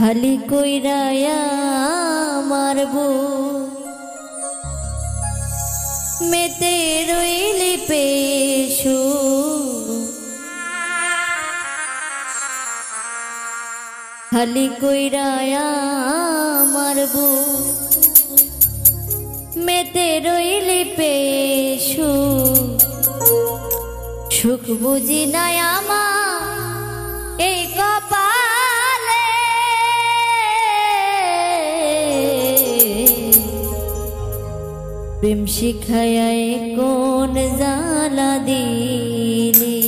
খালি কইরায়া মারবো মেতে রইলি পেশু খালি কইরায়া মারবো মেতে রইলি পেশু সুখ বুঝি নাই আমার এই কপালে প্রেম শিখায় কোন জ্বালা দিলি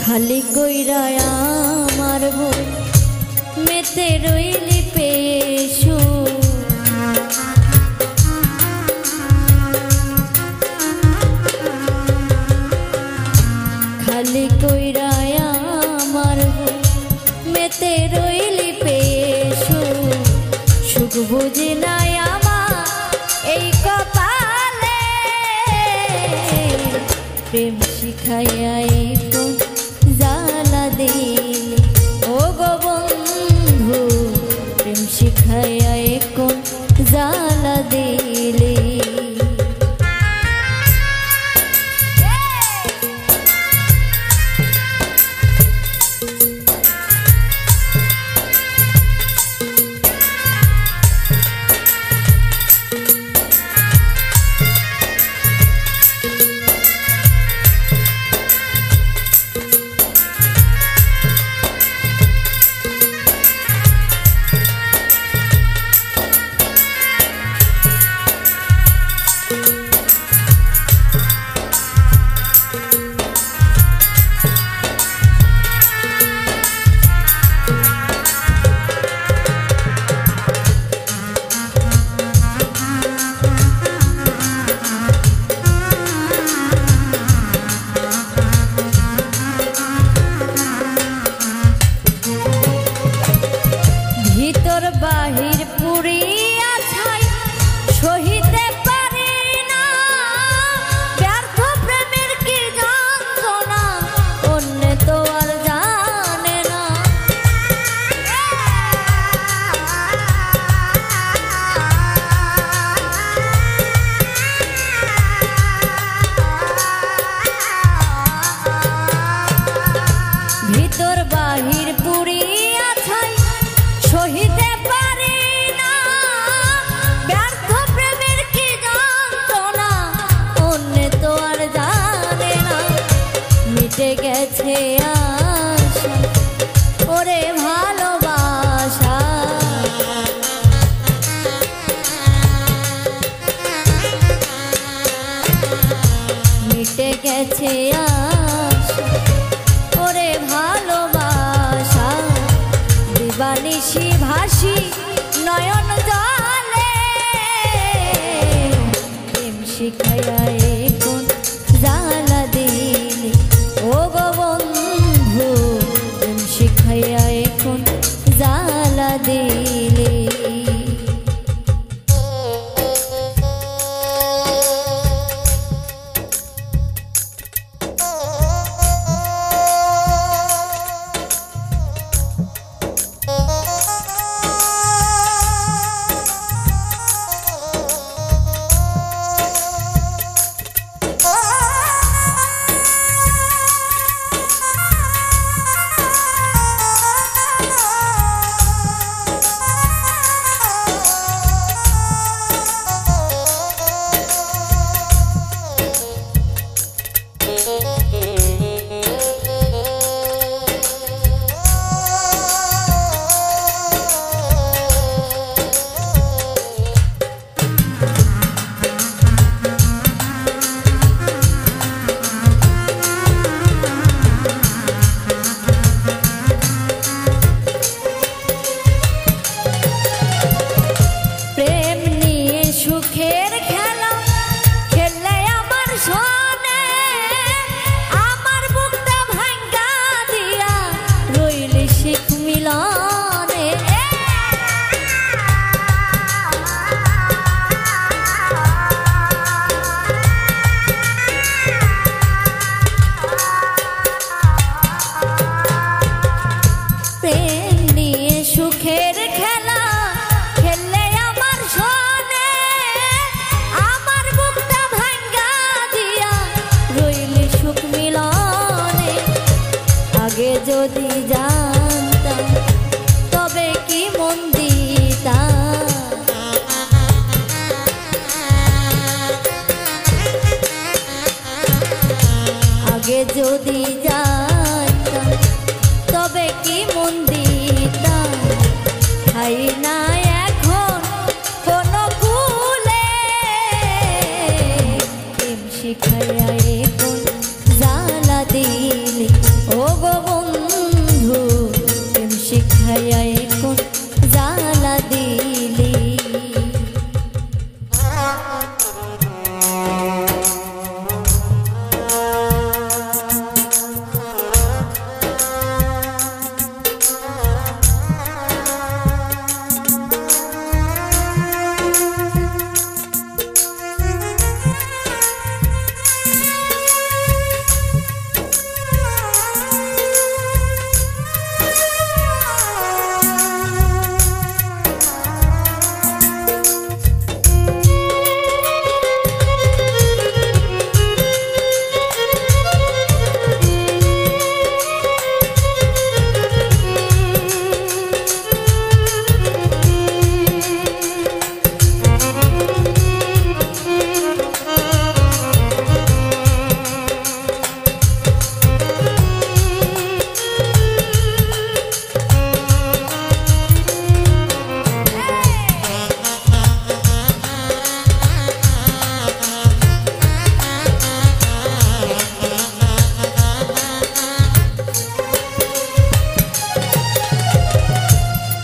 খালি কইরায়া মারবো মেতে রইলি পেশু খালি কইরায়া মারবো মেতে রইলি পেশু সুখ বুঝি নাই আমার এই কপালে প্রেম শিখাইয়া কোন জ্বালা দিলি ও গো বন্ধু প্রেম শিখাইয়া কোন জ্বালা দিলি বাহির পুরিয়া ছাই সহিতে পারি না ব্যর্থ প্রেমের কি যন্ত্রণা অন্য তো আর জানে না ভিতর বাহির পুরিয়া ছাই সহিতে পারি না ব্যর্থ প্রেমের কি যন্ত্রণা অন্য তো আর জানে না মিটে গেছে আশা ওরে ভালোবাসা মিটে গেছে আশা ওরে ভালোবাসা দিবানিশি ভাসি নয়ন জলে প্রেম শিখাইয়া কোন জ্বালা দিলি ও গো বন্ধু প্রেম শিখাইয়া কোন জ্বালা দিলি যদি জানতাম তবে কি মন দিতাম, খাই না এখন কোনো কুলে, প্রেম শিখাইয়া এখন জ্বালা দিলে ও গো বন্ধু, প্রেম শিখাইয়া এখন জ্বালা দিলে।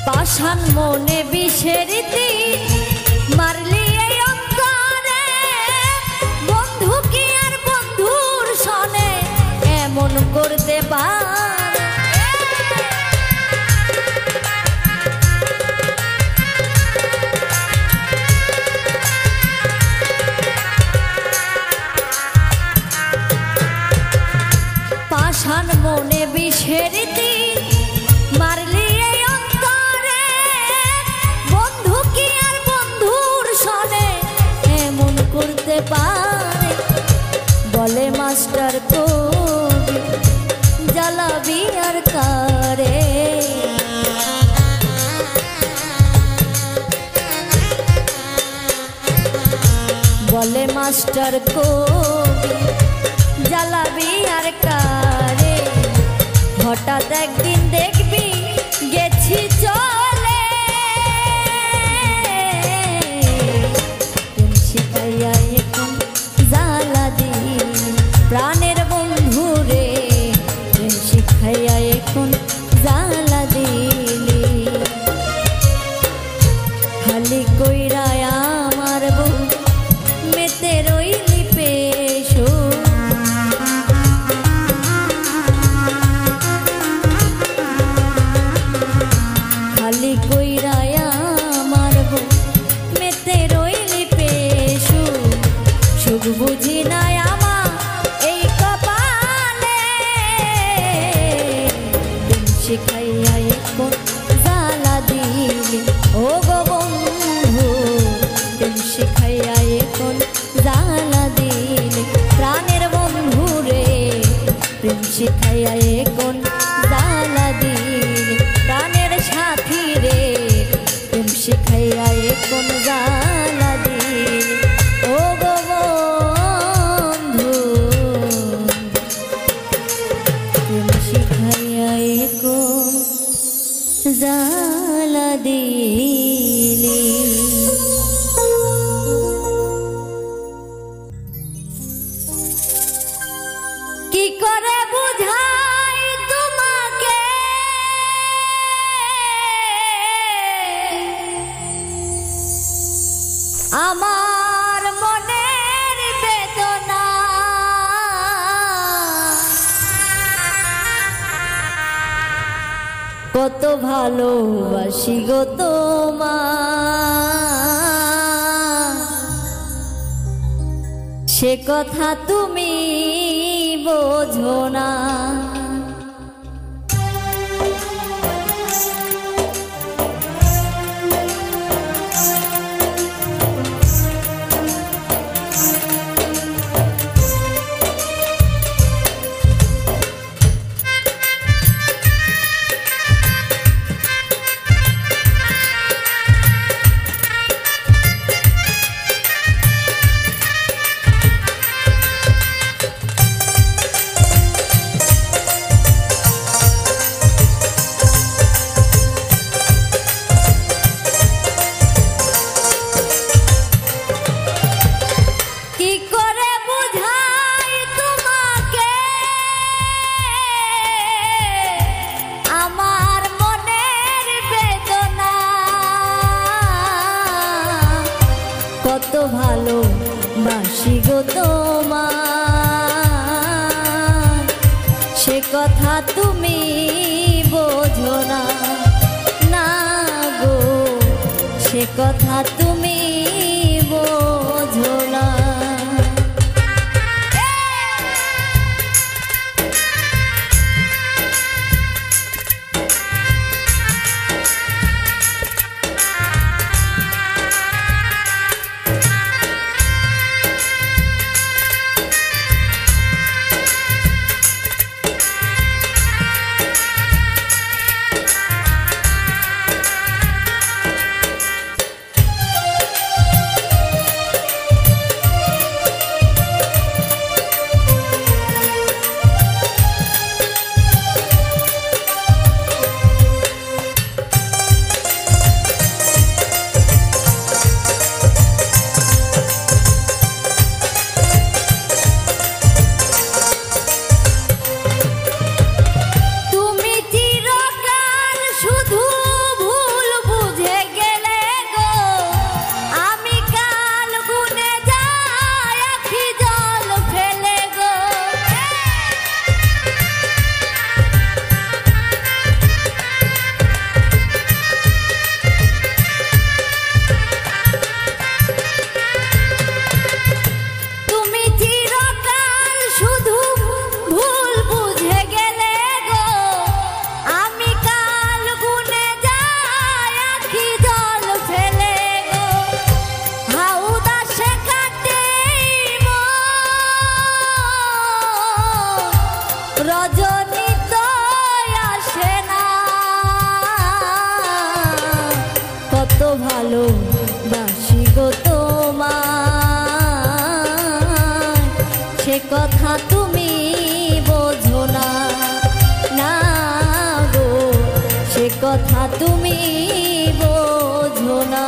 পাষাণ মনে বিষের তীর মারলি এই অন্তরে, বন্ধু কি আর বন্ধুর সনে এমন করতে পারে? পাষাণ মনে বিষের তীর মারলি করতে পারে, বলে মাস্টার কবি জ্বালাবি আর কারে, বলে মাস্টার কবি জ্বালাবি আর কারে, হঠাৎ একদিন দেখবি গেছি চলে, শিখাইয়া এখন জ্বালা দিলি প্রাণের বন্ধু রে, প্রেম শিখাইয়া এখন জ্বালা দিলি। খালি কইরা আমার বউ মেতে রইলি পেশো, খালি কইরা আমার বউ মেতে রইলি পেশো, সুখ বুঝি নাই আমার এই কপালে, প্রেম শিখাইয়া এখন জ্বালা দিলি ও গো বন্ধু, প্রেম শিখাইয়া এখন জ্বালা দিলি প্রাণের বন্ধু রে, প্রেম শিখাইয়া এখন জ্বালা দিলি প্রাণের সাথী রে, প্রেম শিখাইয়া এখন জ্বালা দিলি ও গো বন্ধু, প্রেম শিখাইয়া এখন জ্বালা দিলি। কি করে বুঝাই তোমাকে আমার মনের বেদনা, কত ভালোবাসি গো তোমার, সে কথা তুমি বোঝো না। ভালো বাসি গো তোমার, সে কথা তুমি বোঝো না, না গো সে কথা তুমি বোঝো না। রজনী তো আসে না, কত ভালো বাসি গো তোমার, সে কথা তুমি বোঝো না, না গো সে কথা তুমি বোঝো না।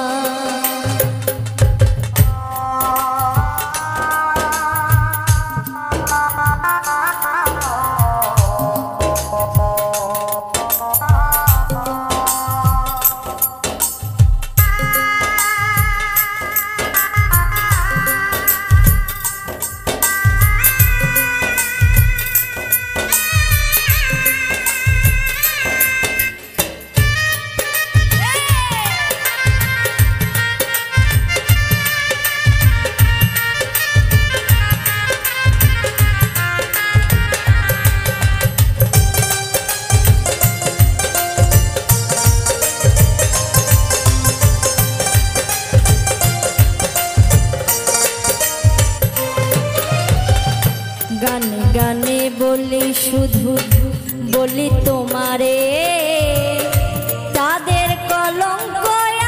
গানে গানে বলি শুধু বলি তোমারে, তাদের কলঙ্ক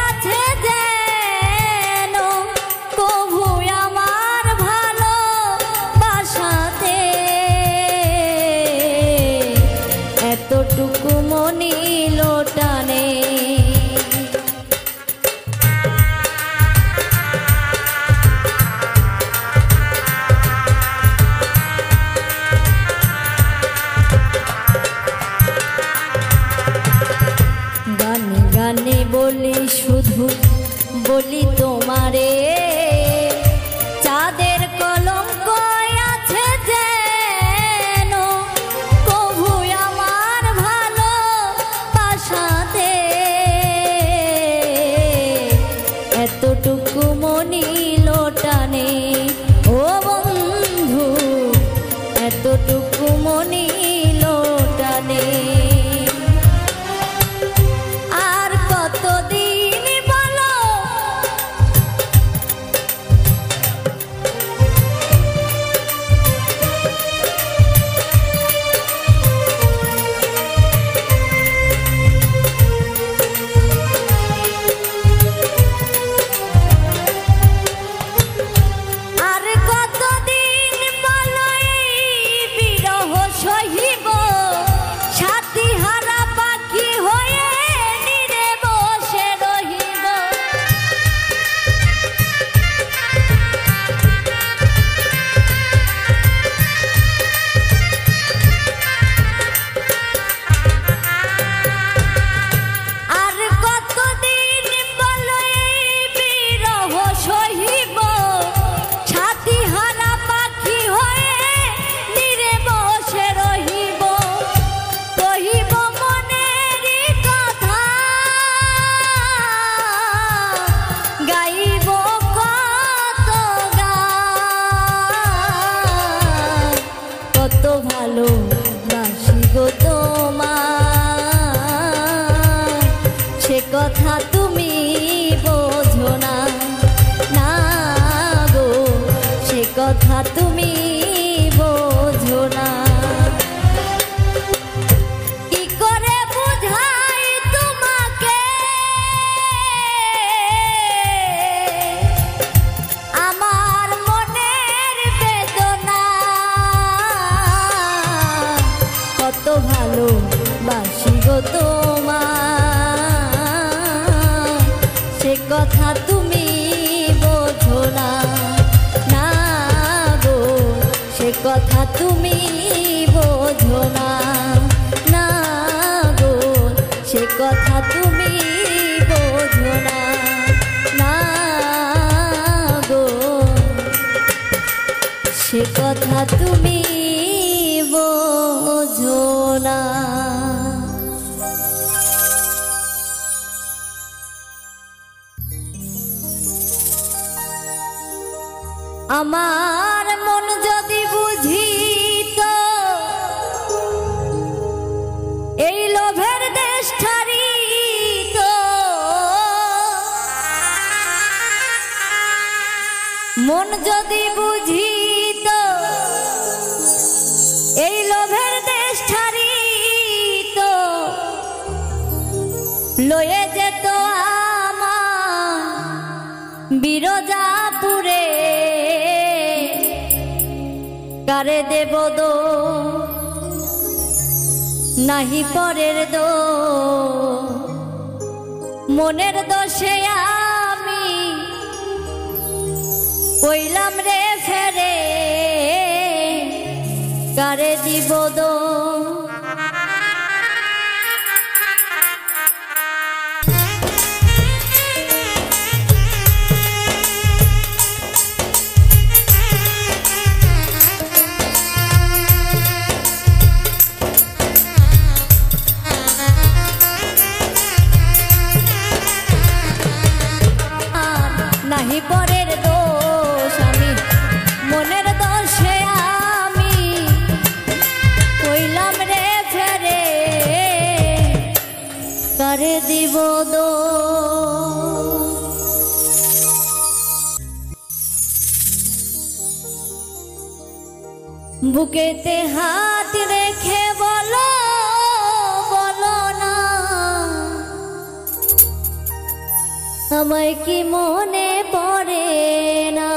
আছে যেন কভু আমার ভালো বাসাতে, এতটুকু মনি লোটানে। গানে বলি শুধু বলি তোমারে, চাঁদের কলঙ্ক আছে যেন কভু আমার ভালো বাসাতে, এতটুকু মনি লোটানে ও বন্ধু, এতটুকু মনি লোটানে। আর কতদিন বলো এই বিরহ সই তুমি বোঝো না। কি করে বুঝাই তোমাকে আমার মনের বেদনা, কত ভালোবাসি গো তোমার, সে কথা তুমি বোঝো না। না গো, সে কথা তুমি বোঝো না। না গো, সে কথা তুমি বোঝো না। না গো, সে কথা তুমি বোঝো না। আমার মন যদি বুঝিত এই লোভের দেশ ছাড়িত, মন যদি বুঝিত এই লোভের দেশ ছাড়িত, লয়ে যেত আমার বিরজাপুরে, কারে দেব দো নাহি পরের দো, মনের দোষে আমি কইলাম রে ফেরে, কারে দিব দো। নাহি পরের দোষ আমি, মনের দোষে আমি কইলাম রে ফেরে, কারে দিব দোষ। বুকেতে হাত রেখে বলো বলো না, আমায় কি মনে পড়ে না।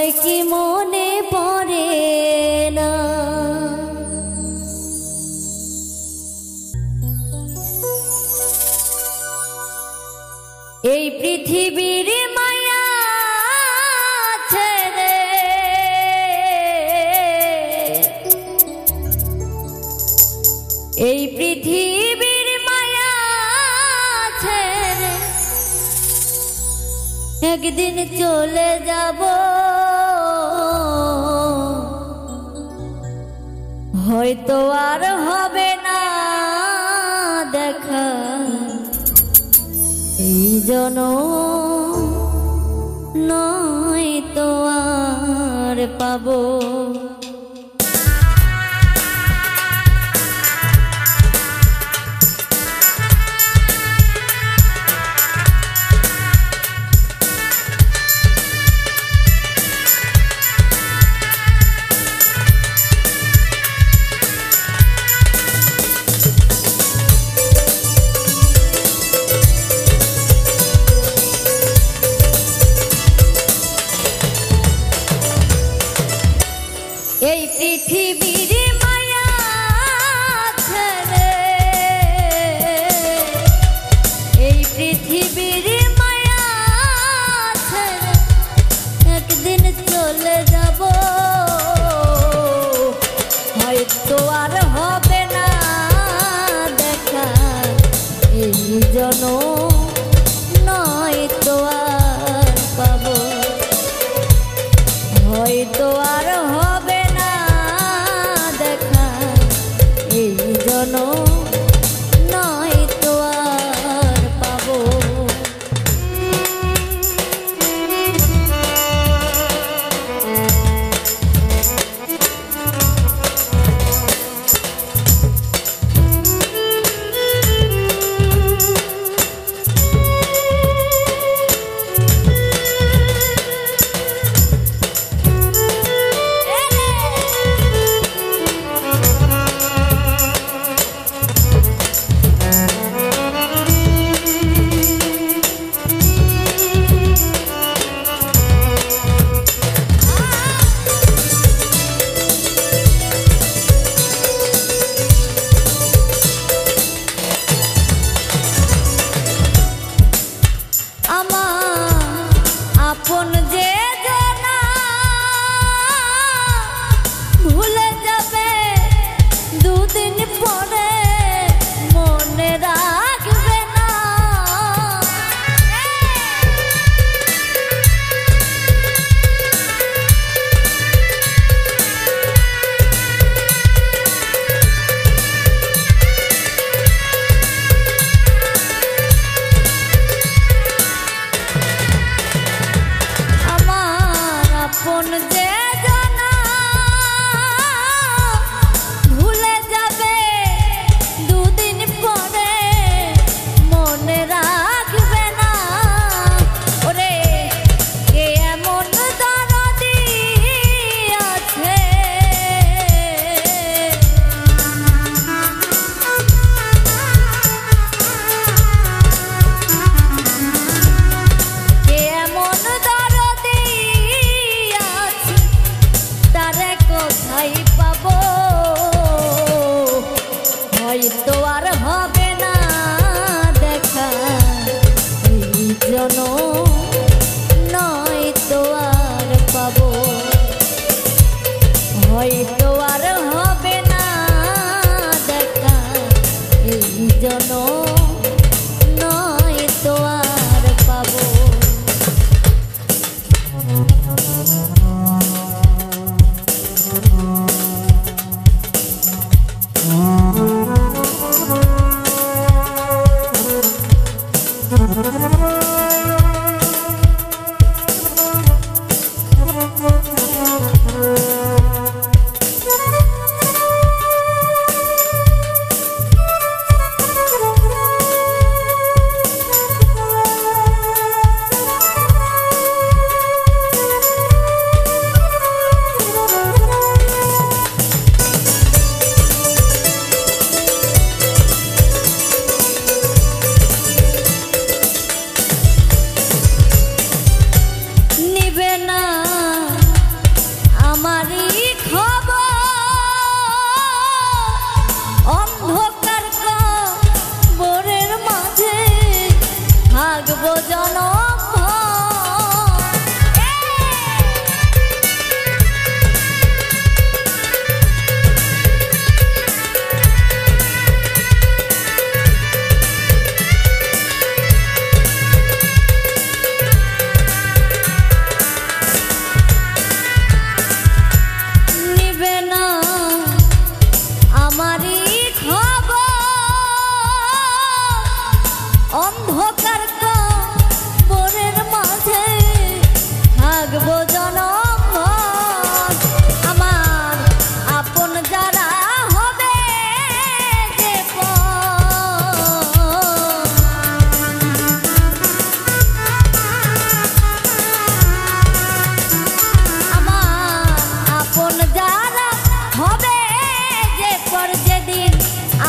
আমায় কি মনে পড়ে না। এই পৃথিবীর মায়া ছেড়ে এই পৃথিবীর মায়া ছেড়ে একদিন চলে যাব, হয়তো আর হবে না দেখা এই জনম, নয় তো আর পাবো। এই পৃথিবীর মায়া ছেড়ে এই পৃথিবীর মায়া ছেড়ে একদিন চলে যাব, হয়তো আর হবে না দেখা এই জনম, নয় তো আর পাবো, হয়তো আর হবে না দেখা এই জনম, নয় তো আর পাবো।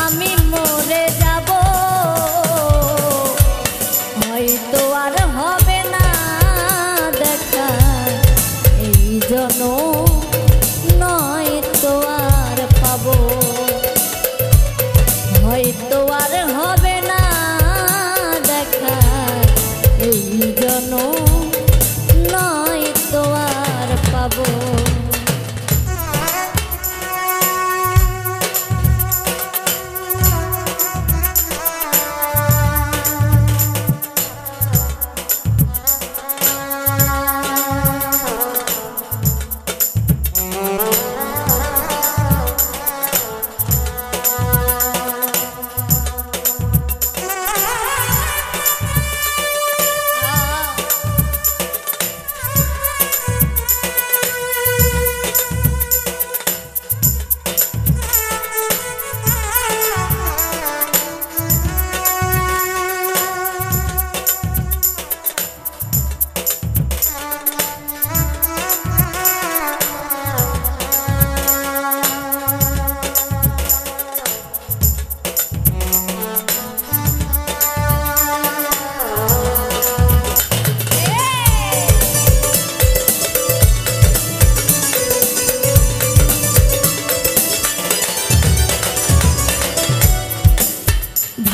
আমি মরে যাব, হয়তো আর হবে না দেখা এই জনম, নয়তো আর পাবো, হয়তো আর হবে না দেখা এই জনম, নয়তো আর পাবো।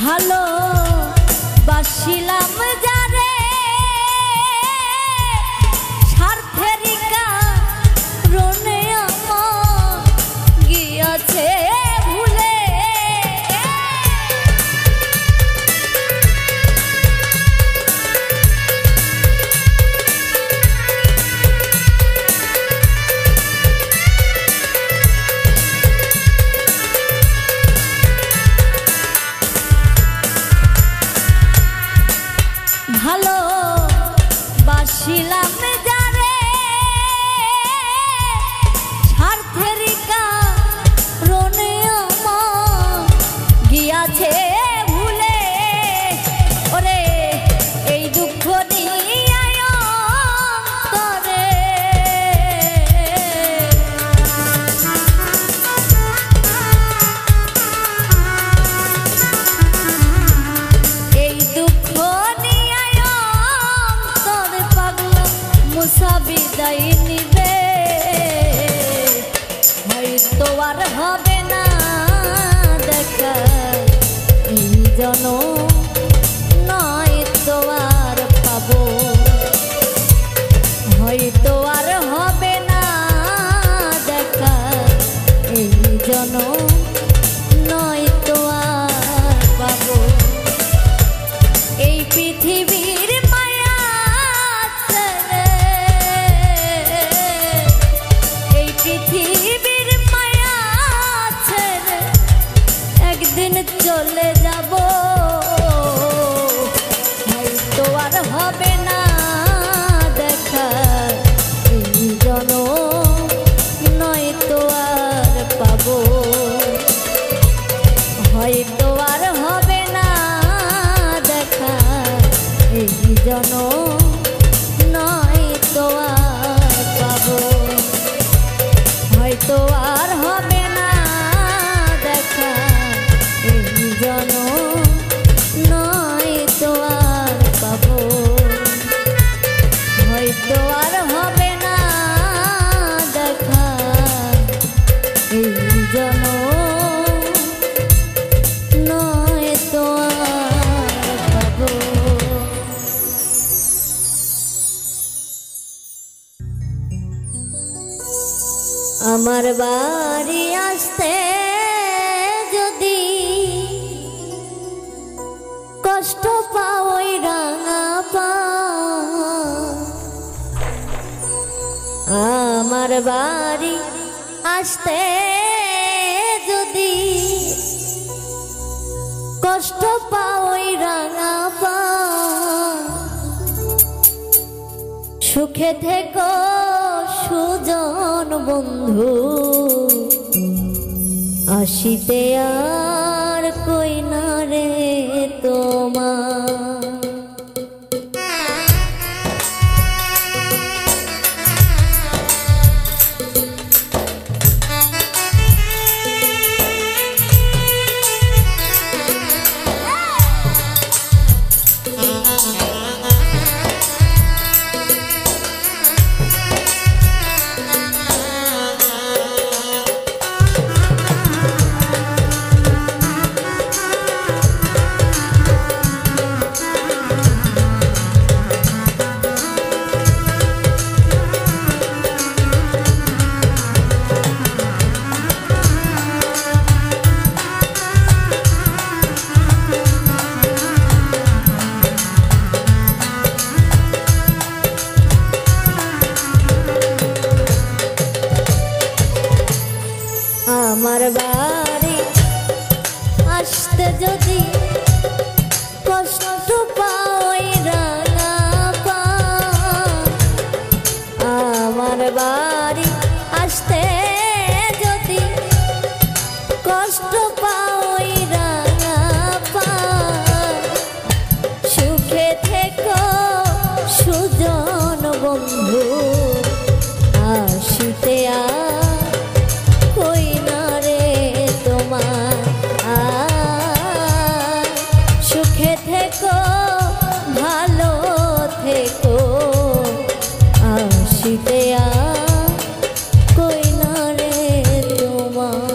ভালো বাসিলাম যারে, স্বার্থের কারণে আমার গিয়াছে ভুলে, ভালো বাসিলাম যারে, স্বার্থের কারণে আমার গিয়াছে ভুলে, ওরে এই দুঃখ নিয়ে অন্তরে, এই দুঃখ বিদায় নিবে, হয়তো আর হবে না দেখা এই জনম, নয়তো আর পাবো, হয়তো আর হবে না দেখা এই জনম, নয়তো আর পাবো। এই পৃথিবীর মায়া ছেড়ে, এই পৃথিবীর মায়া ছেড়ে একদিন চলে যাব, হয়তো আর হবে না দেখা এই জনম, নয়তো আর পাবো, হয়তো আর হবে না দেখা এই জনম, নয়তো আর পাবো, হয়তো আর হবে না দেখা এই জনম, নয়তো আর পাবো, হয়তো আর হবে না দেখা এই জনম, নয়তো আর পাবো। আমার বাড়ি আসতে যদি কষ্ট পাও ওই রাঙা পা, আমার বাড়ি আসতে যদি কষ্ট পাও ওই রাঙা পা, সুখে থেকো সুজন বন্ধু, আসিতে আর কই না রে তোমার। পাওই রাঙা পা সুখে থেকো সুজন বন্ধু আসিতে কই না রে তোমার সুখে থেকো ভালো থেকো আসিতে কই না রে তোমার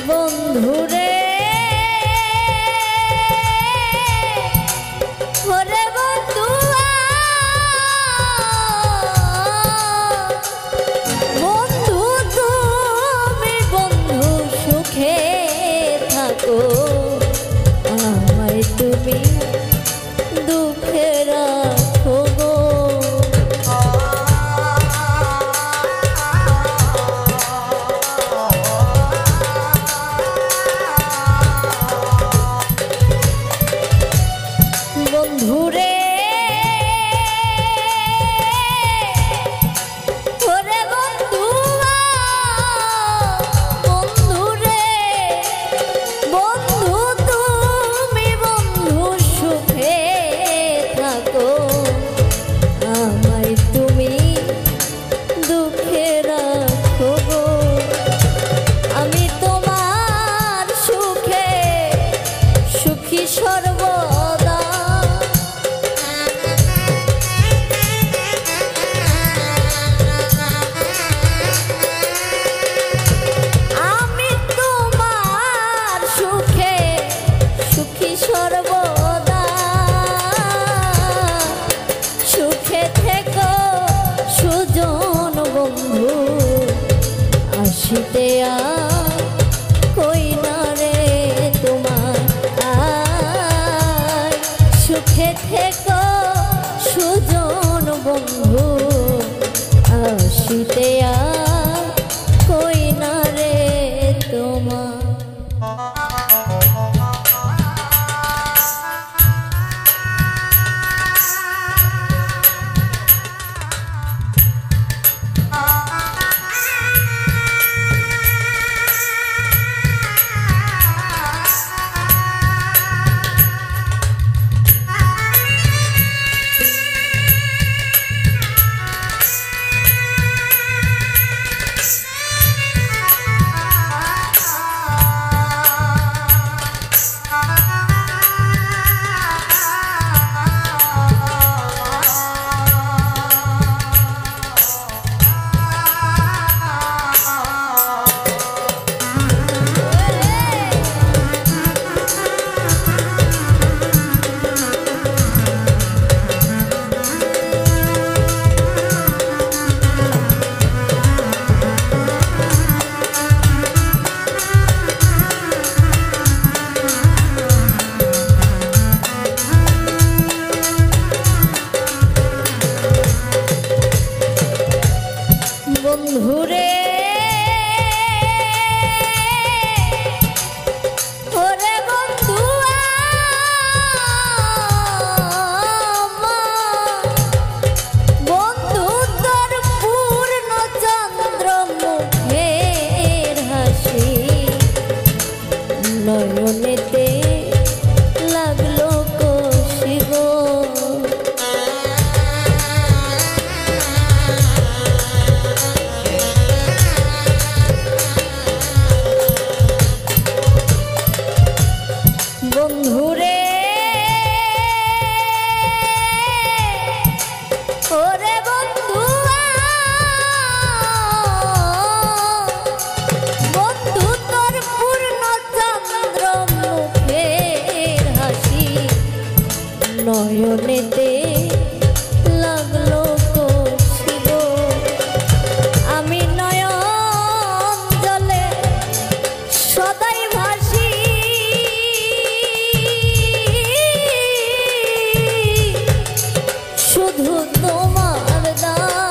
বন্ধুরে ওরে বন্ধু বন্ধু তুমি বন্ধু সুখে থাকো আমায় তুমি দুঃখে রাখো গো বন্ধুরে ওরে বন্ধু বন্ধুরে বন্ধু তুমি বন্ধু সুখে থাকো আমায় তুমি দুঃখে রাখো গো আমি তোমার সুখে সুখী সর্বদা আমি তোমার সুখে সুখী সর্বদা সুখে থেকো সুজন বন্ধু আসিতে কই না রে তোমার সুখে থেকো সুজন বন্ধু আসিতে কই না রে তোমার নয়নেতে লাগলো কষি গো আমি নয়ন জলে সদাই ভাসি শুধু তোমার দান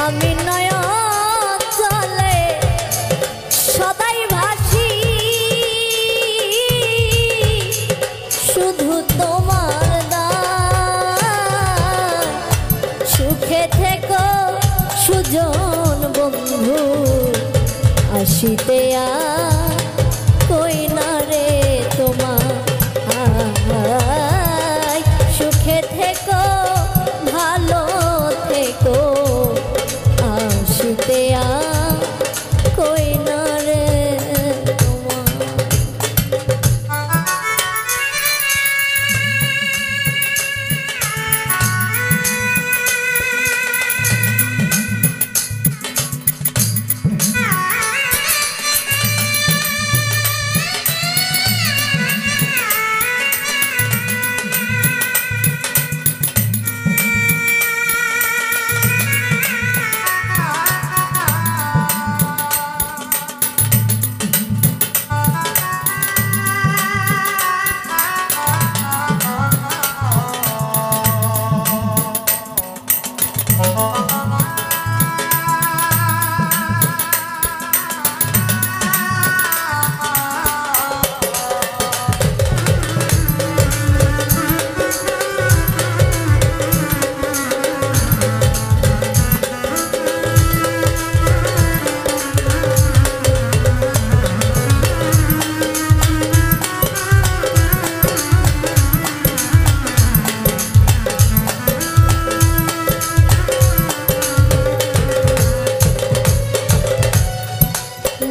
আমি নয়ন জলে সদাই ভাসি শুধু তোমার দান সুখে থেকো সুজন বন্ধু আসিতে কই না রে তোমার সুখে থেকো ভালো থেকো আসিতে কই না রে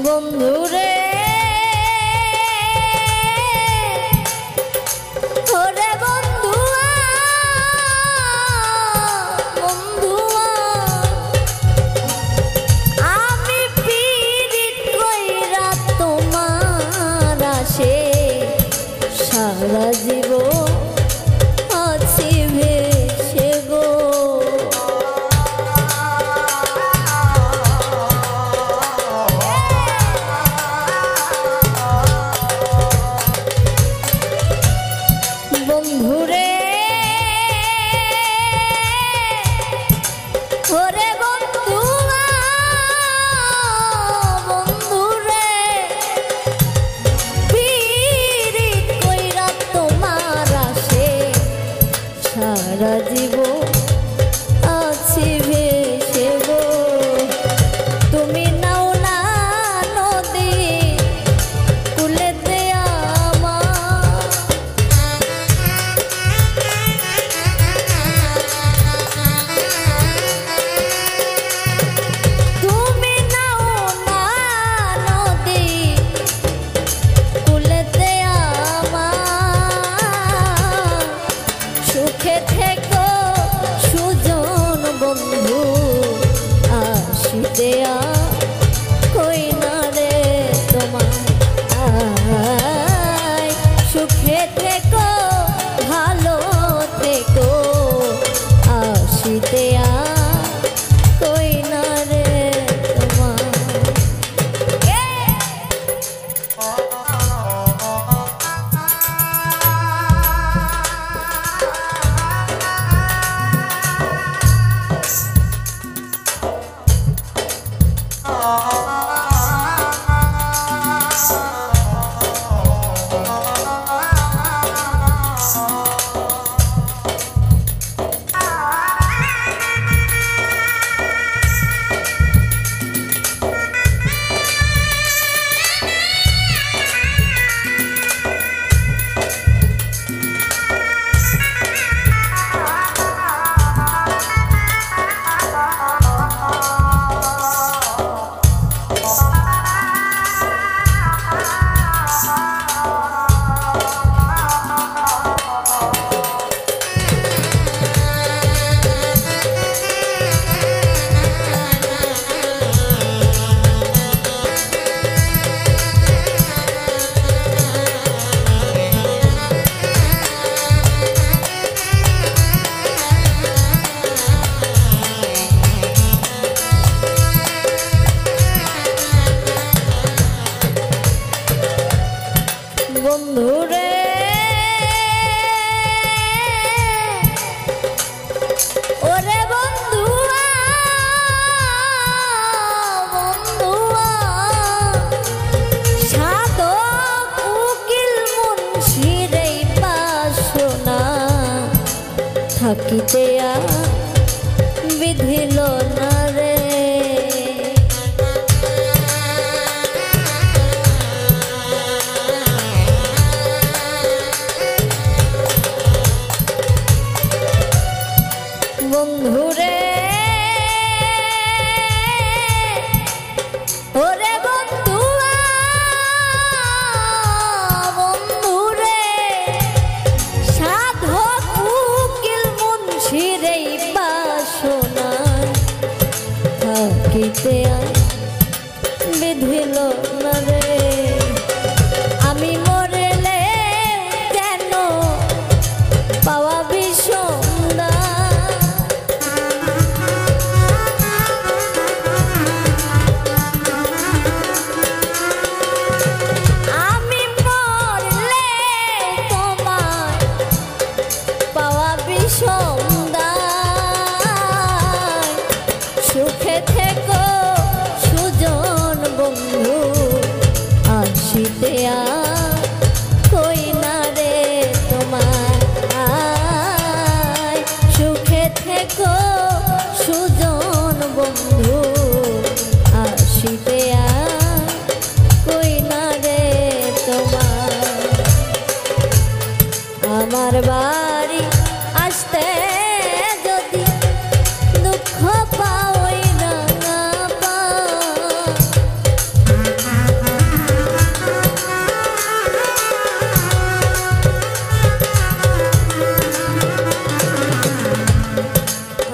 বন্ধুরে ওরে বন্ধুয়া বন্ধুয়া আমি পীড়িত কইরা তোমার আসে সারা জীবন আছি ভেসে গো বন্ধুরে ওরে বন্ধুয়া বন্ধুরে পীড়িত কইরা তোমার আসে সারা জীবন আছি ভেসে গো তুমি নাও না নদী কুলেতে সুখে থেকো সুজন বন্ধু থাকিতে বিধিল না রে। বন্ধুরে ওরে বন্ধুয়া বন্ধুরে সাধক উকিল মুন্সির এই বাসনায় থাকিতে বিধিল না রে। আমি মরলে কেন পাওয়া বিষম সুখে থেকো সুজন বন্ধু আসিতে কই না রে তোমার সুখে থেকো সুজন বন্ধু আসিতে কই না রে তোমার। আমার বাড়ি আসতে যদি দুঃখ পাওই রাঙা পা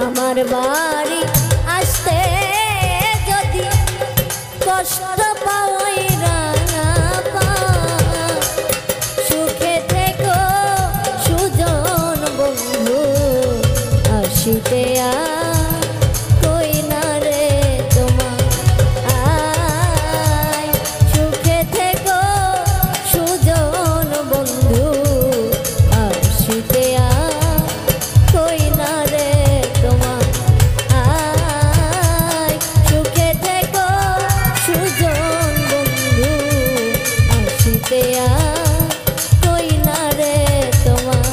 আমার বাড়ি আসতে যদি কষ্ট পাওই রাঙা পা সুখে থেকো সুজন বন্ধু আসিতে কই না রে তোমার সুখে থেকো সুজন বন্ধু আসিতে কই না রে তোমার সুখে থেকো সুজন বন্ধু আসিতে কই না রে তোমার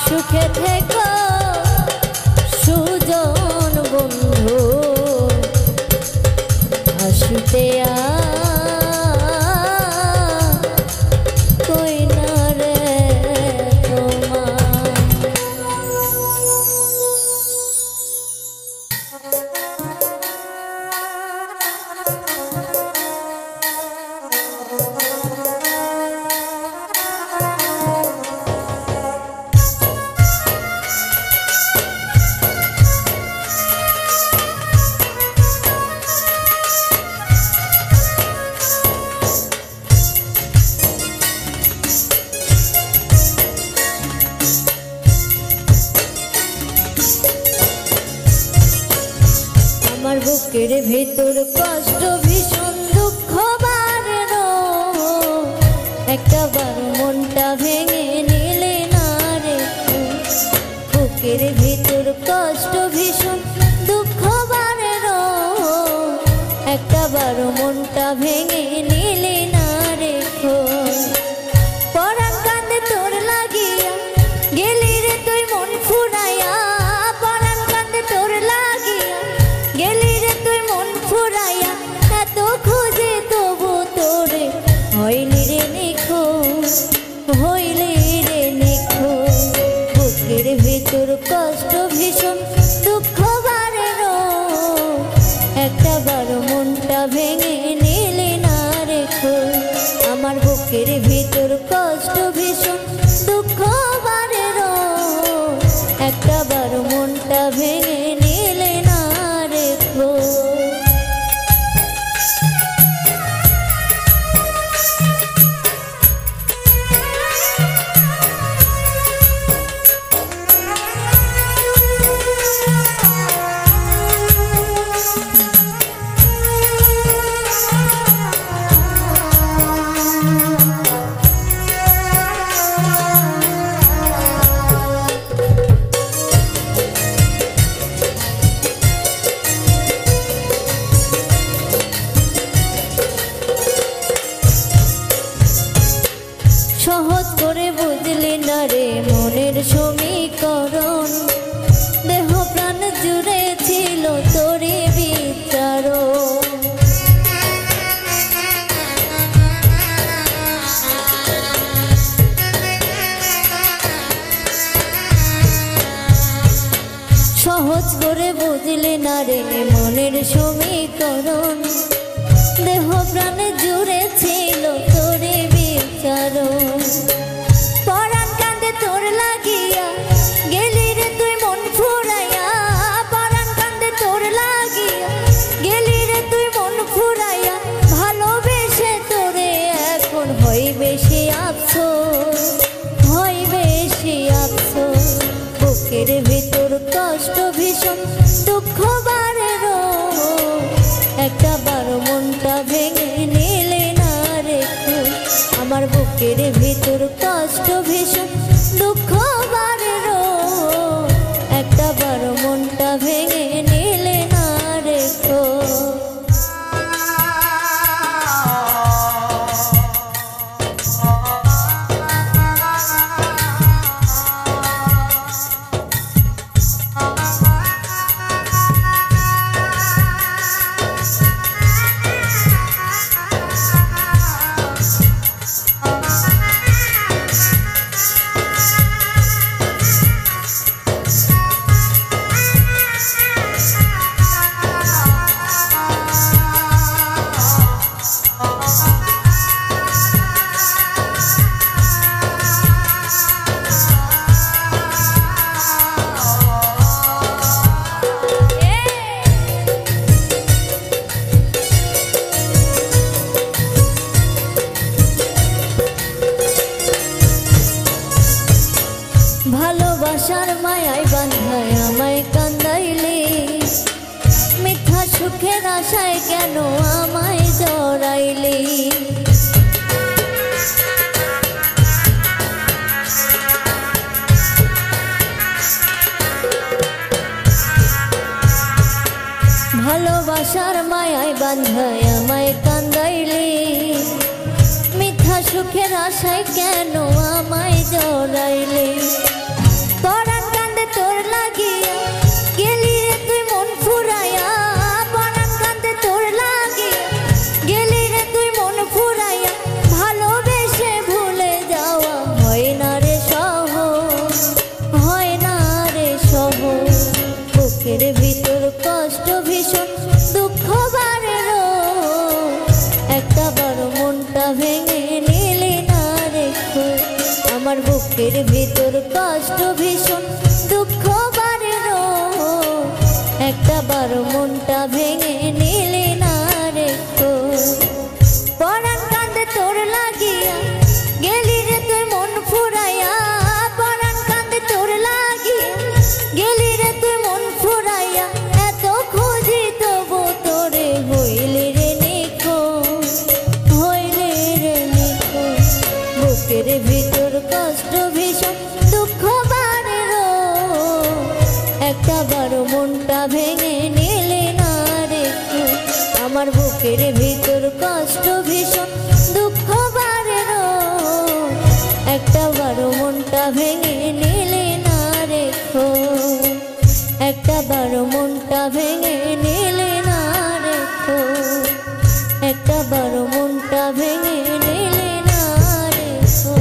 সুখে থেকো সুজন বন্ধু আসিতে কই না রে তোমার। আমার বুকের ভেতর কষ্ট ভীষণ দুঃখ বাড়ল একটা বার মনটা ভেঙে নিলে না রে। বুকের ভেতর কষ্ট ভীষণ দুঃখ বাড়ল একটা বার মনটা ভেঙে নিলে না রে। পরাণ কান্দে তোর লাগিয়া গেলি রে তুই মন ফুরাইয়া পরাণ কান্দে তোর লাগিয়া গেলি রে তুই মন ফুরাইয়া এত খুঁজে তবু তোরে হইলি রে নিখো হইলি রে নিখো। বুকের ভেতর কষ্ট ভীষণ দুঃখ বাড়ল একটা বার মনটা ভেঙে নিলি না রে। আমার বুকের ভেতর কষ্ট ভীষণ দুঃখ বাড়ল একটা বার মনটা ভেঙে নিলে না রে। করে বুঝলি না রে মনের সমীকরণ, দেহ প্রাণ জুড়ে ছিল তোরে বিচারণ। সহজ করে বুঝলি না রে মনের সমীকরণ, দেহ প্রাণ জুড়ে ছিল তোরে বিচারণ। পরাণ কান্দে তোর লাগিয়া গেলি রে তুই মন ফুরাইয়া, পরাণ কান্দে তোর লাগিয়া গেলি রে তুই মন ফুরাইয়া। ভালোবেসে তোরে এখন হয় বেশি আফসোস, হয় বেশি আফসোস। বুকের ভিতর কষ্ট ভীষণ দুঃখ বারে রোজ, একটা বার মনটা ভেঙে নিলে না রেখো। আমার বুকের ভিতর কষ্ট ভীষণ দুঃখ বারে রোজ, একটা বার মনটা ভেঙে নিলে না রেখো। ভালোবাসার মায়ায় বাঁধায় আমায় কান্দাইলে, মিথ্যা সুখের আশায় কেন আমায় জড়াইলে। ভালোবাসার মায়ায় বাঁধায় আমায় কান্দাইলে, মিথ্যা সুখের আশায় কেন আমায় জড়াইলে। পরাণ কান্দে তোর লাগিয়া গেলি রে তুই মন ফুরাইয়া, পরাণ কান্দে তোর লাগিয়া গেলি রে তুই মন ফুরাইয়া। ভালোবেসে ভুলে যাওয়া হয় না রে সহজ, হয় না রে সহজ। বুকের ভিতর কষ্ট ভীষণ দুঃখ বারে রোজ, একটা বার মনটা ভেঙে নিলে না রেখো। আমার বুকের ভিতর কষ্ট ভীষণ দুঃখ বারে রোজ, একটা বার মনটা ভেঙে নিলে না রেখো। পরাণ কান্দে তোর লাগিয়া গেলি রে তুই মন ফুরাইয়া, পরাণ কান্দে তোর লাগিয়া গেলি রে তুই মন ফুরাইয়া। এত খুঁজি তবু তোরে হইলে রে নিখো, হইলে রে নিখো। বুকের ভিতর কষ্ট ভীষণ দুঃখ বারে রোজ, একটা বার মনটা ভেঙে নিলে না রেখো। আমার বুকের ভিতর কষ্ট ভীষণ দুঃখ বারে রোজ, একটা বার মনটা ভেঙে নিলে না রেখো, একটা বার মনটা ভেঙে নিলে না রেখো, একটা বার মনটা ভেঙে নিলে না রেখো।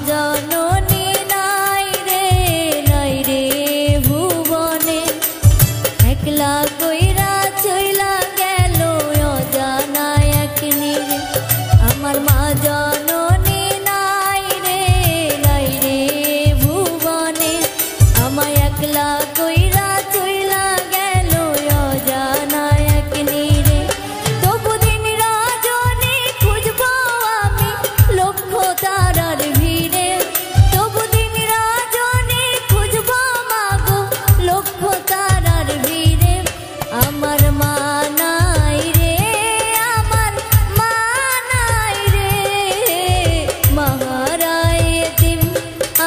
জননী নাই রে ভুবনে, একলা কইরা চইলা গেল অজানা এক নীরে। আমার মা জননী নাই রে ভুবনে, আমায় একলা কইরা চইলা গেল অজানা এক নীরে। তবু দিন রজনী খুঁজবো আমি লক্ষ তারার ভিড়ে, তবু দিন রজনী খুঁজবো মাগো লক্ষ তারার ভিড়ে। আমার মা নাই রে, আমার মা নাই রে, মাহারায় এতিম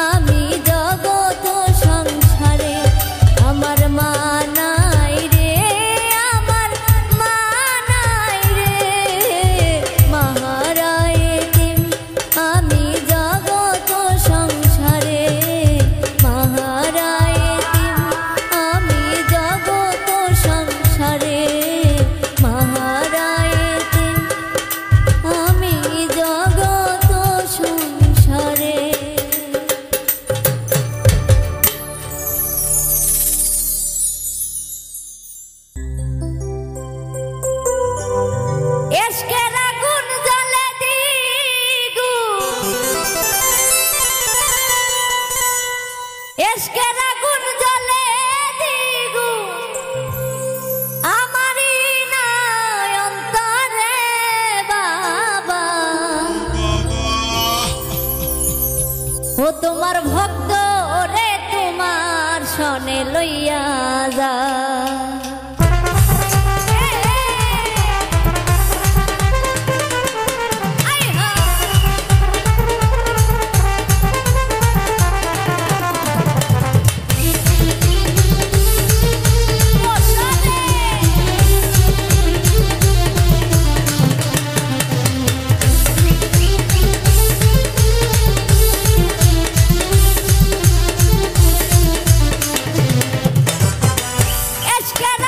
আমি জগত সংসারে। আমার মা নাই রে, আমার মা নাই রে, মাহারায় এতিম আমি জগত সংসারে। মাহারায় এতিম আমি জগত সংসারে, মাহারায় এতিম আমি জগত সংসারে। এশকের আগুন জ্বলে দ্বিগুণ, এশকের আগুন জ্বলে দ্বিগুণ, আমারই নাই অন্তরে বাবা। ও তোমার ভক্ত রে তোমার শনে লইয়া যা। এশকের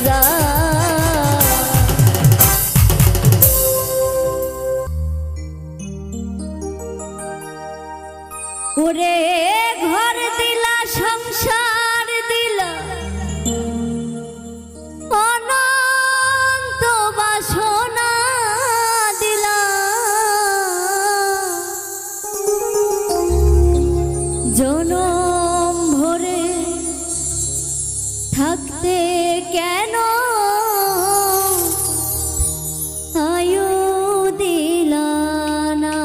জায়গা। ওরে ঘর দিলা সংসার দিলা অনন্ত বাসনা দিলা, জনম ভরে থাকতে কেন আয়ু দিলা না।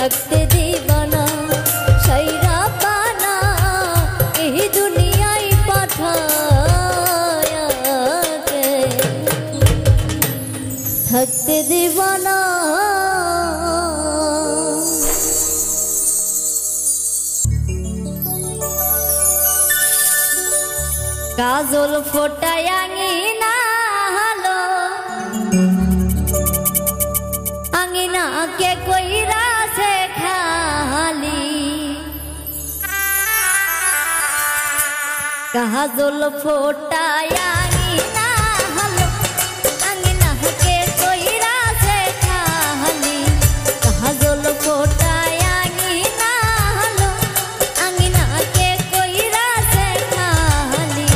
থাকতে দিবানা সাইরা পানা এই দুনিয়ায় পাঠায়াতে থাকতে দিবানা কাজল ফোটায় আঙিনা হলো আঙিনা কে কইরা সে খালি কাজল ফোটায় আঙিনা হলো আঙিনা কে কইরা সে খালি কাজল ফোটায় আঙিনা হলো আঙিনা কে কইরা সে খালি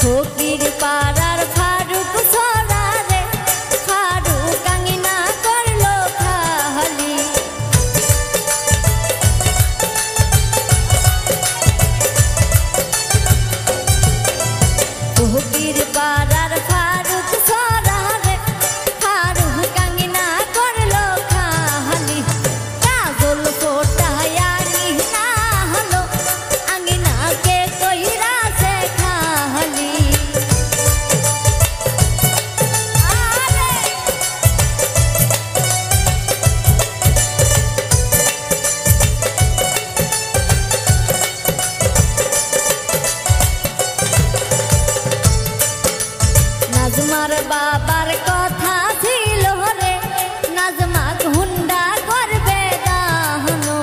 ফকির পাড়ার ফারুক সরারে ফারুক আঙিনা করলো খালি ফকির পাড়ার ফারুক সরারে ফারুক আঙিনা করলো খালি কাজল ফোটায় আঙিনা হলো আঙিনা কে কইরা সে খালি নাজমার বাবার কথা ছিল রে নাজমা হুন্ডা করবে দাহনো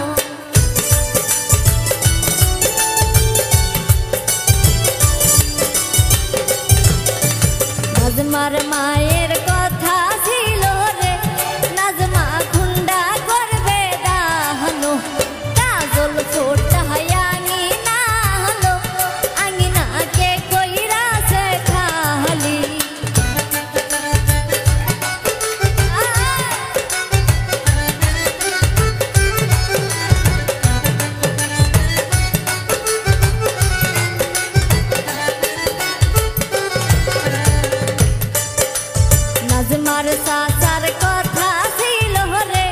নাজমার মায়ের কথা ছিল রে নাজমা হুন্ডা করবে দাহনো কাজল ফোটায় আঙিনা হলো আঙিনা কে কইরা সে খালি নাজমার সাসার কথা ছিল রে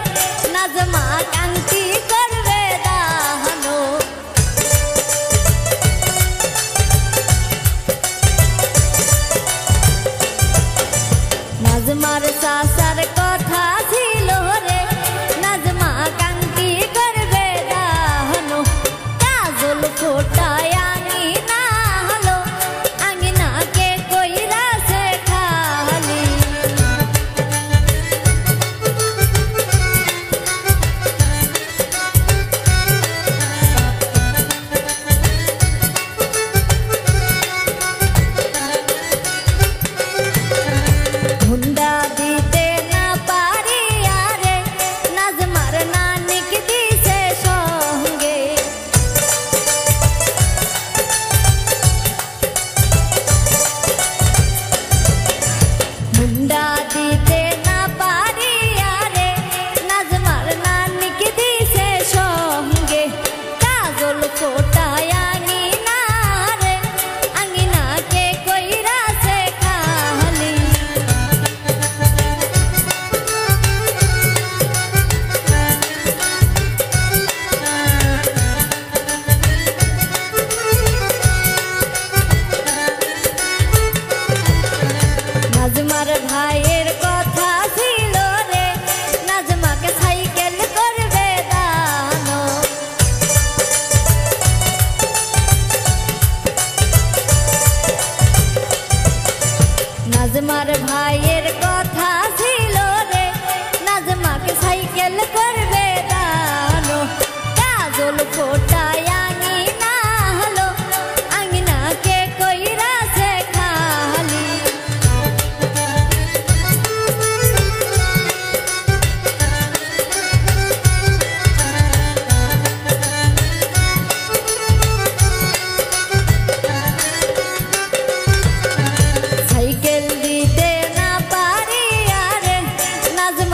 নাজমা কান্তি করবে দাহনো নাজমার সাসার কথা ছিল রে নাজমা কান্তি করবে দাহনো কাজল ফোটায় আঙিনা হলো আঙিনা কে কইরা সে খালি হুন্ডা দিতে না পারি আরে নাজমার নানিক দিছে সঙ্গে হুন্ডা দিতে না পারি আরে নাজমার নানিক দিছে সঙ্গে কাজল ফোটায় আঙিনা রে আঙিনা কে কইরা সে খালি নাজমার ভাইয়ের কথা ছিল রে নাজমাকে সাইকেল করবে দানো নাজমার ভাইয়ের কথা ছিল রে নাজমাকে সাইকেল করবে দানো কাজল ফোটায় আঙিনা হলো আঙিনা কে কইরা সে খালি সাইকেল দিতে না পারি আরে নাজমা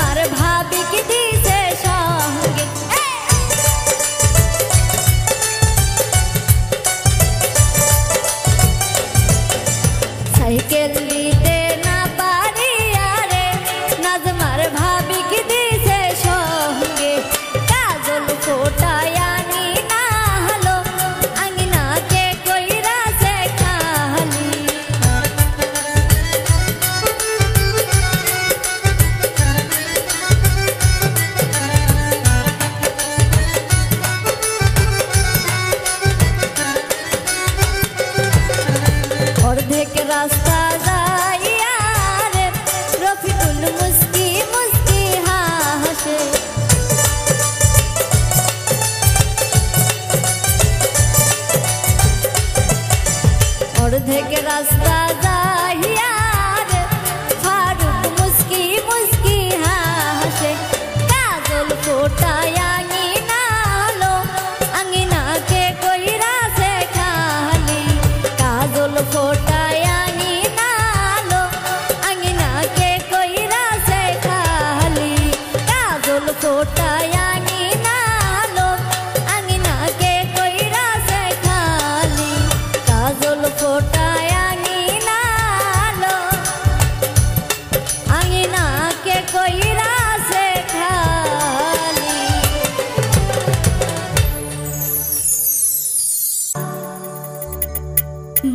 ফোটায় আঙিনালো আঙিনাকে কইরাছে খালি কাজল ফোটায় আঙিনালো আঙিনাকে কইরাছে খালি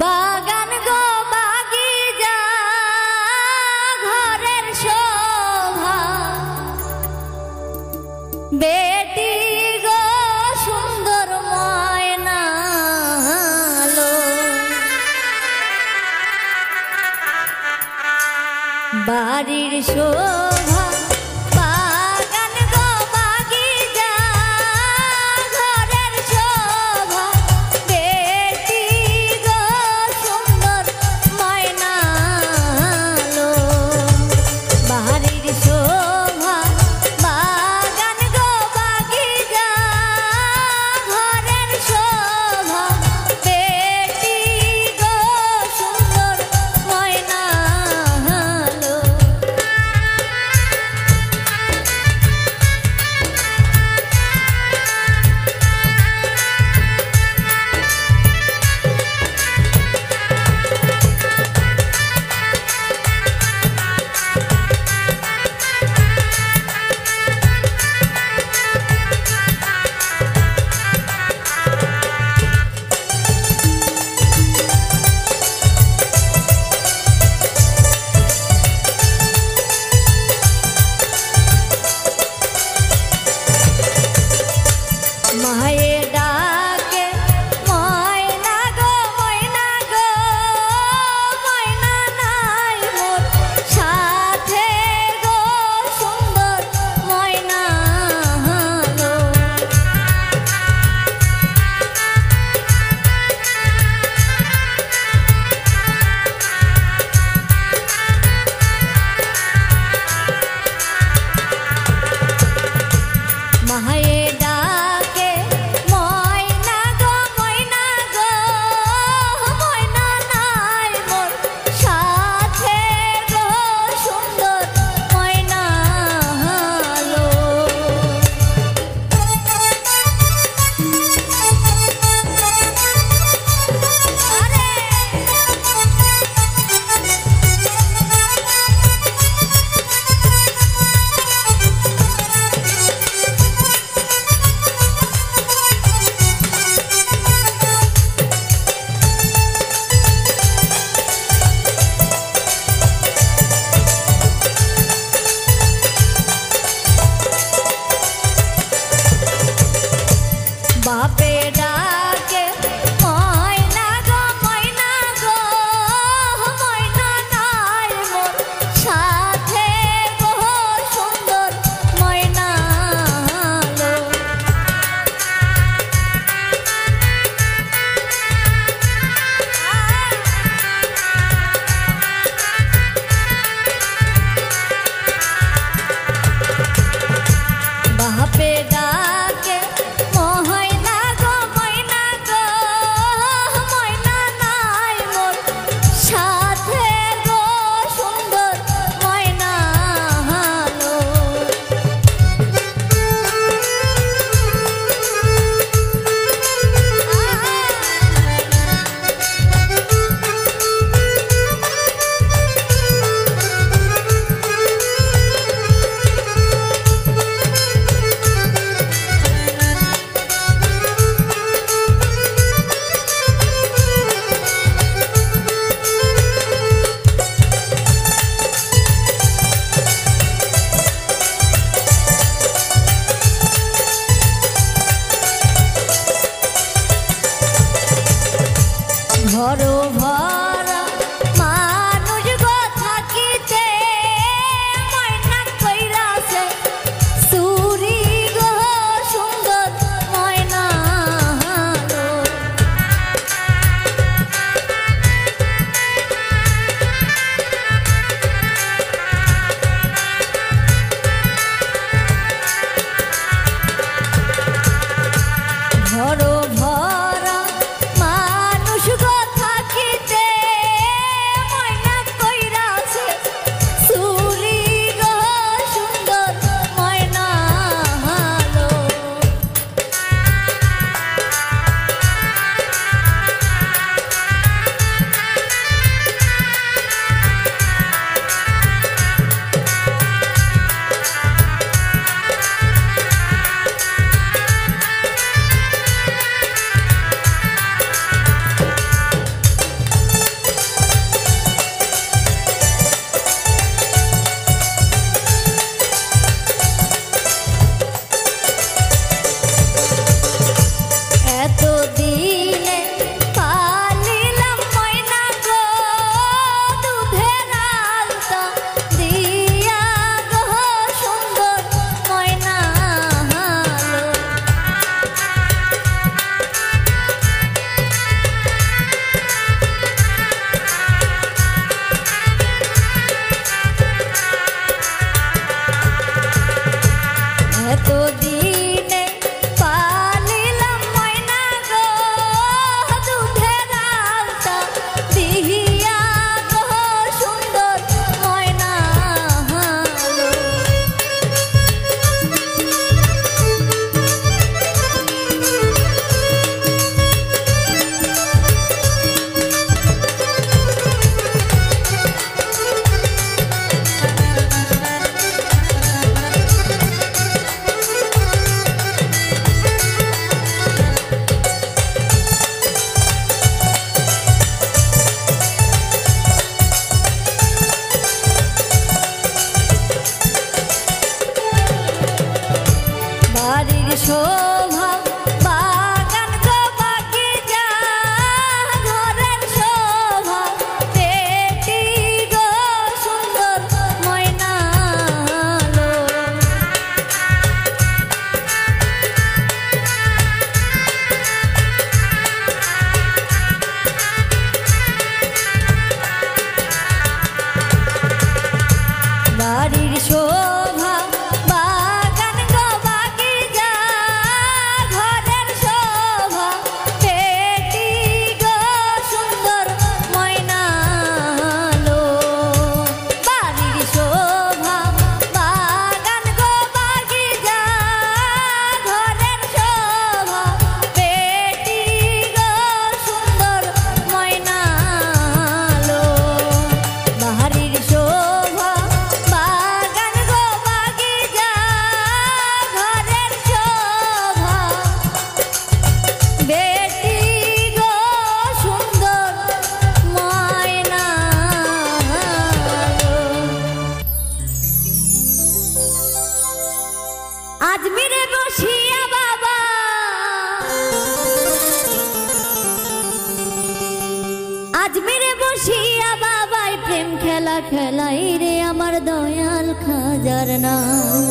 বাগান গো বাগিচা ঘরের শোভা বেটি গো সুন্দর ময়নালো বাড়ির শোভা বাগান গো বাগিচা ঘরের শোভা বেটি গো সুন্দর ময়নালো বাড়ির শোভা বাগান গো বাগিচা ঘরের শোভা বেটি গো সুন্দর ময়নালো এতদিনে পালিলাম ময়না গো দুধের আলতা দিহিয়া গো সুন্দর ময়না হালো। বাড়ির শোভা বাগান গো বাগিচা ঘরের শোভা পেটি গো সুন্দর ময়না লো। বাড়ির শোভা বাগান গো বাগিচা ঘরের শোভা পেটি গো সুন্দর ময়না লো। বাড়ির শোভা বাগান গো বাগিচা ঘরের শোভা পেটি গো সুন্দর ময়না লো। বাড়ির শোভা বাগান গো বাগিচা ঘরের শোভা বেটি গো সুন্দর ময়না লো। আজমিরে বসিয়া বাবা আজমিরে বসিয়া বাবাই প্রেম খেলা খেলাই রে আমার দয়াল খাজার নাম।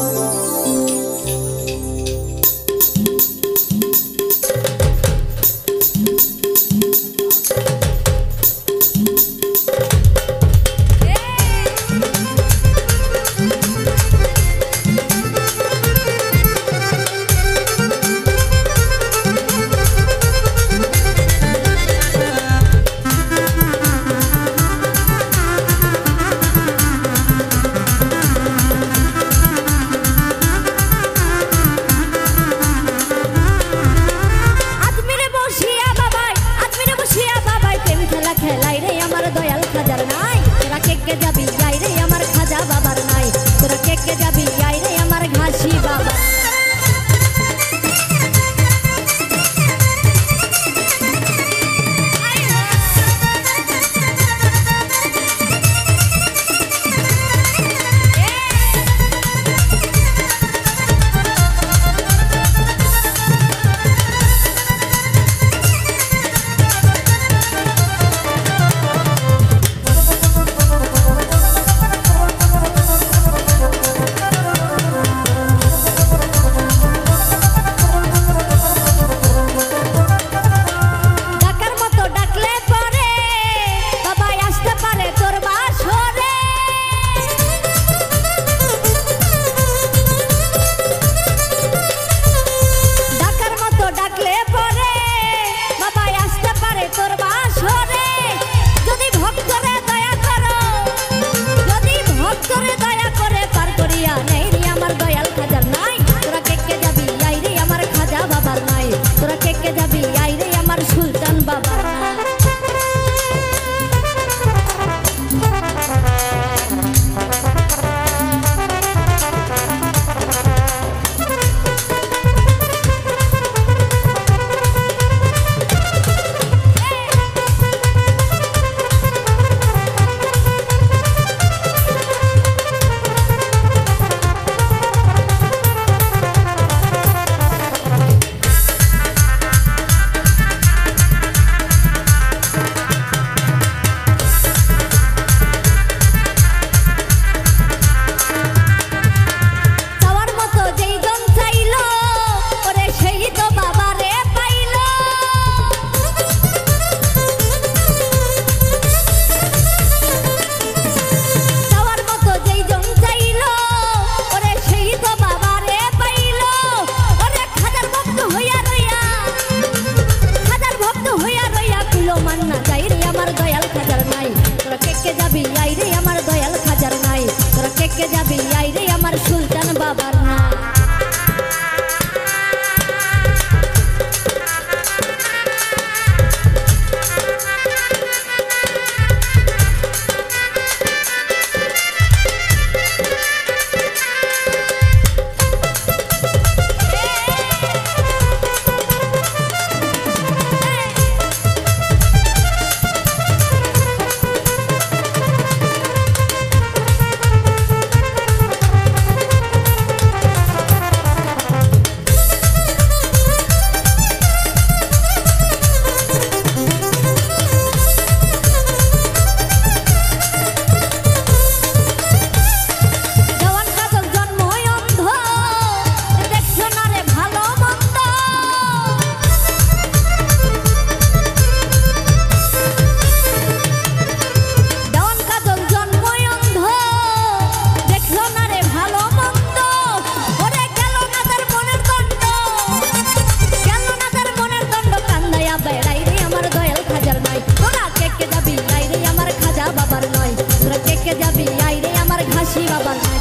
কে যাবি আই রে আমার ঘাসি বাবার নাই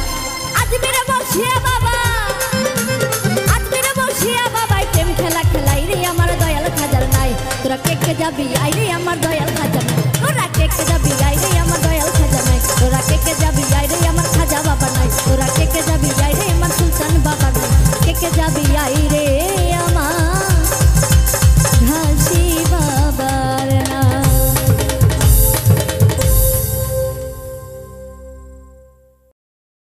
আজমিরে বসিয়া বাবা আজমিরে বসিয়া বাবাই প্রেম খেলা খেলাই রে আমার দয়াল খাজার নাই তোরা কে যাবি আই রে আমার দয়াল খাজার নাই তোরা কে যাবি আই রে আমার দয়াল খাজা নাই তোরা কে যাবি আই রে আমার খাজা বাবা নাই তোরা কে যাবি আই রে আমার সুলতান বাবা নাই কে যাবি আই রে